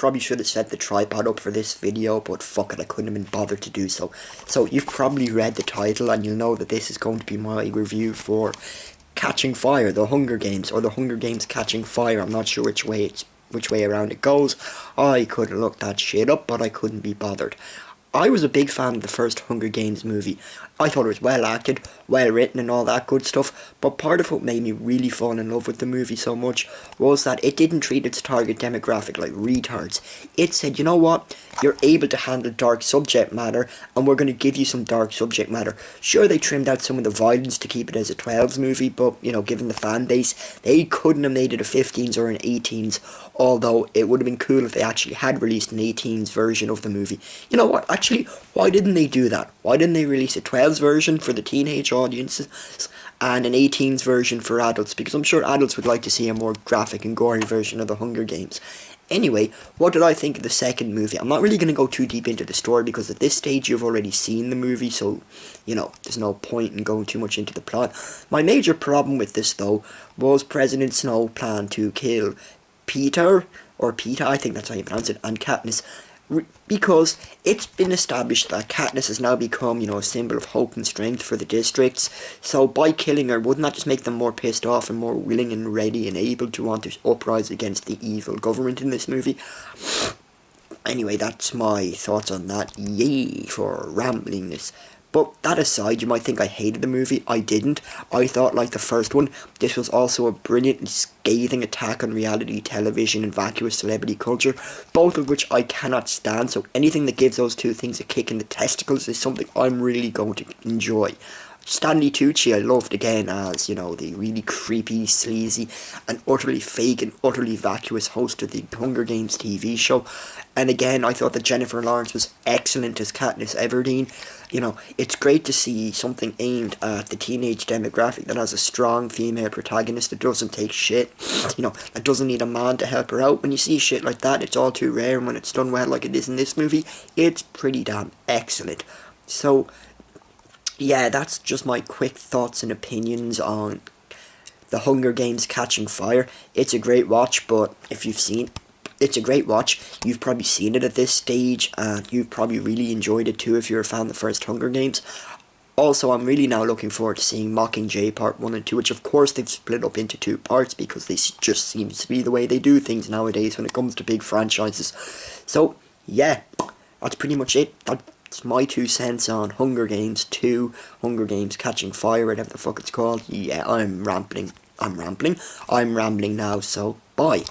probably should have set the tripod up for this video, but fuck it, I couldn't have been bothered to do so. So you've probably read the title and you'll know that this is going to be my review for Catching Fire, The Hunger Games, or The Hunger Games Catching Fire. I'm not sure which way around it goes. I could have looked that shit up, but I couldn't be bothered. I was a big fan of the first Hunger Games movie. I thought it was well acted, well written and all that good stuff, but part of what made me really fall in love with the movie so much was that it didn't treat its target demographic like retards. It said, you know what, you're able to handle dark subject matter and we're going to give you some dark subject matter. Sure, they trimmed out some of the violence to keep it as a 12s movie, but, you know, given the fan base, they couldn't have made it a 15s or an 18s, although it would have been cool if they actually had released an 18s version of the movie. You know what, actually, why didn't they do that? Why didn't they release a 12s version for the teenage audiences and an 18s version for adults? Because I'm sure adults would like to see a more graphic and gory version of the Hunger Games. Anyway, what did I think of the second movie? I'm not really going to go too deep into the story because at this stage you've already seen the movie, so, you know, there's no point in going too much into the plot. My major problem with this, though, was President Snow's plan to kill Peter, or Peeta, I think that's how you pronounce it, and Katniss, because it's been established that Katniss has now become, you know, a symbol of hope and strength for the districts. So by killing her, wouldn't that just make them more pissed off and more willing and ready and able to want to uprise against the evil government in this movie? Anyway, that's my thoughts on that. Yay for ramblingness. But that aside, you might think I hated the movie. I didn't. I thought, like the first one, this was also a brilliant and scathing attack on reality television and vacuous celebrity culture, both of which I cannot stand, so anything that gives those two things a kick in the testicles is something I'm really going to enjoy. Stanley Tucci I loved again as, you know, the really creepy, sleazy, and utterly fake and utterly vacuous host of the Hunger Games TV show. And again, I thought that Jennifer Lawrence was excellent as Katniss Everdeen. You know, it's great to see something aimed at the teenage demographic that has a strong female protagonist that doesn't take shit. You know, that doesn't need a man to help her out. When you see shit like that, it's all too rare, and when it's done well like it is in this movie, it's pretty damn excellent. So, yeah, that's just my quick thoughts and opinions on The Hunger Games Catching Fire. It's a great watch, but if you've seen... It's a great watch. You've probably seen it at this stage, and you've probably really enjoyed it too if you're a fan of the first Hunger Games. Also, I'm really now looking forward to seeing Mockingjay Part 1 and 2, which of course they've split up into 2 parts because this just seems to be the way they do things nowadays when it comes to big franchises. So, yeah, that's pretty much it. That's my 2 cents on Hunger Games 2, Hunger Games Catching Fire, whatever the fuck it's called. Yeah, I'm rambling now, so bye.